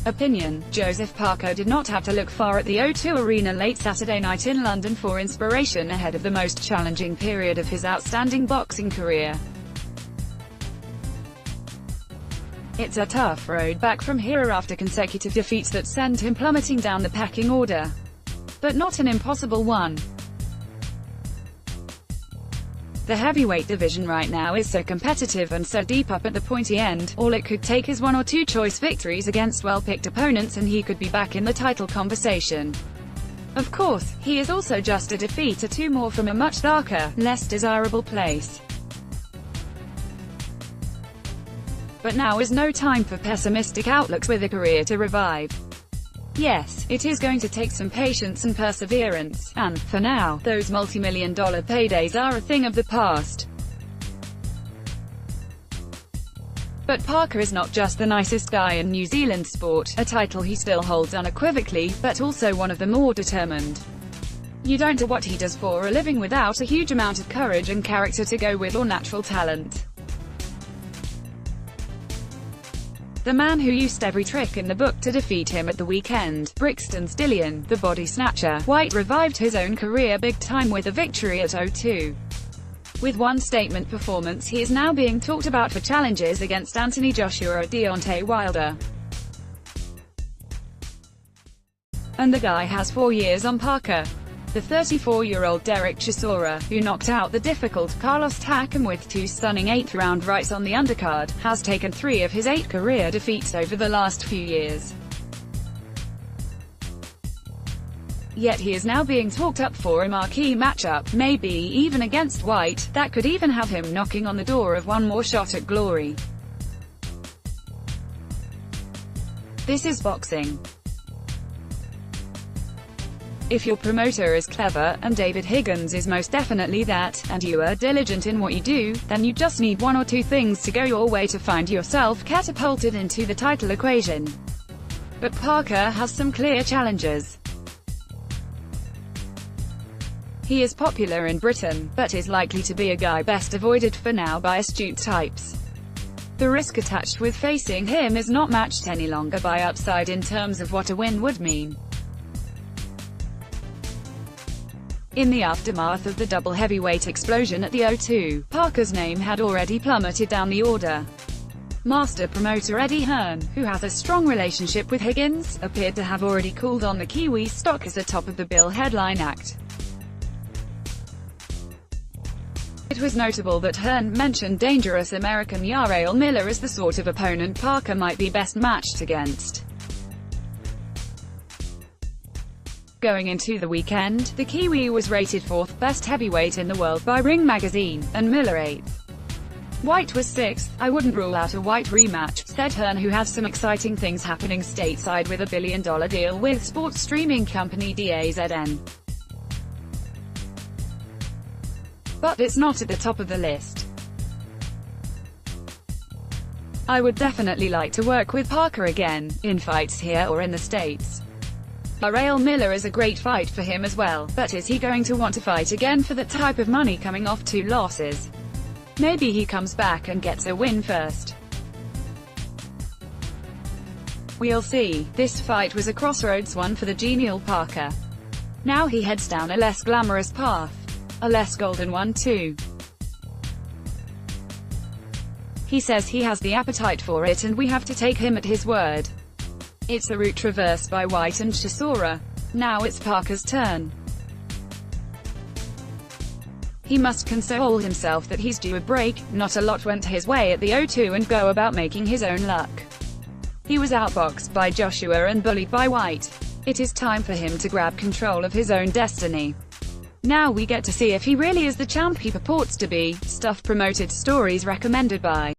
Opinion: Joseph Parker did not have to look far at the O2 Arena late Saturday night in London for inspiration ahead of the most challenging period of his outstanding boxing career. It's a tough road back from here after consecutive defeats that sent him plummeting down the pecking order. But not an impossible one. The heavyweight division right now is so competitive and so deep up at the pointy end, all it could take is one or two choice victories against well-picked opponents and he could be back in the title conversation. Of course, he is also just a defeat or two more from a much darker, less desirable place. But now is no time for pessimistic outlooks with a career to revive. Yes, it is going to take some patience and perseverance, and, for now, those multi-million-dollar paydays are a thing of the past. But Parker is not just the nicest guy in New Zealand sport, a title he still holds unequivocally, but also one of the more determined. You don't do what he does for a living without a huge amount of courage and character to go with, or natural talent. The man who used every trick in the book to defeat him at the weekend, Brixton Stillion, the body snatcher, White revived his own career big time with a victory at O2. With one statement performance he is now being talked about for challenges against Anthony Joshua or Deontay Wilder. And the guy has 4 years on Parker. The 34-year-old Derek Chisora, who knocked out the difficult Carlos Takam with 2 stunning 8th-round rights on the undercard, has taken 3 of his 8 career defeats over the last few years. Yet he is now being talked up for a marquee matchup, maybe even against White, that could even have him knocking on the door of one more shot at glory. This is boxing. If your promoter is clever, and David Higgins is most definitely that, and you are diligent in what you do, then you just need 1 or 2 things to go your way to find yourself catapulted into the title equation. But Parker has some clear challenges. He is popular in Britain, but is likely to be a guy best avoided for now by astute types. The risk attached with facing him is not matched any longer by upside in terms of what a win would mean. In the aftermath of the double heavyweight explosion at the O2, Parker's name had already plummeted down the order. Master promoter Eddie Hearn, who has a strong relationship with Higgins, appeared to have already called on the Kiwi stock as a top-of-the-bill headline act. It was notable that Hearn mentioned dangerous American Jarrell Miller as the sort of opponent Parker might be best matched against. Going into the weekend, the Kiwi was rated 4th best heavyweight in the world by Ring magazine, and Miller 8th. White was 6th. I wouldn't rule out a White rematch, said Hearn, who has some exciting things happening stateside with a billion-dollar deal with sports streaming company DAZN. But it's not at the top of the list. I would definitely like to work with Parker again, in fights here or in the States. Jarrell Miller is a great fight for him as well, but is he going to want to fight again for that type of money coming off 2 losses? Maybe he comes back and gets a win first. We'll see. This fight was a crossroads one for the genial Parker. Now he heads down a less glamorous path. A less golden one too. He says he has the appetite for it and we have to take him at his word. It's a route traversed by White and Chisora. Now it's Parker's turn. He must console himself that he's due a break. Not a lot went his way at the O2 and go about making his own luck. He was outboxed by Joshua and bullied by White. It is time for him to grab control of his own destiny. Now we get to see if he really is the champ he purports to be. Stuff promoted stories recommended by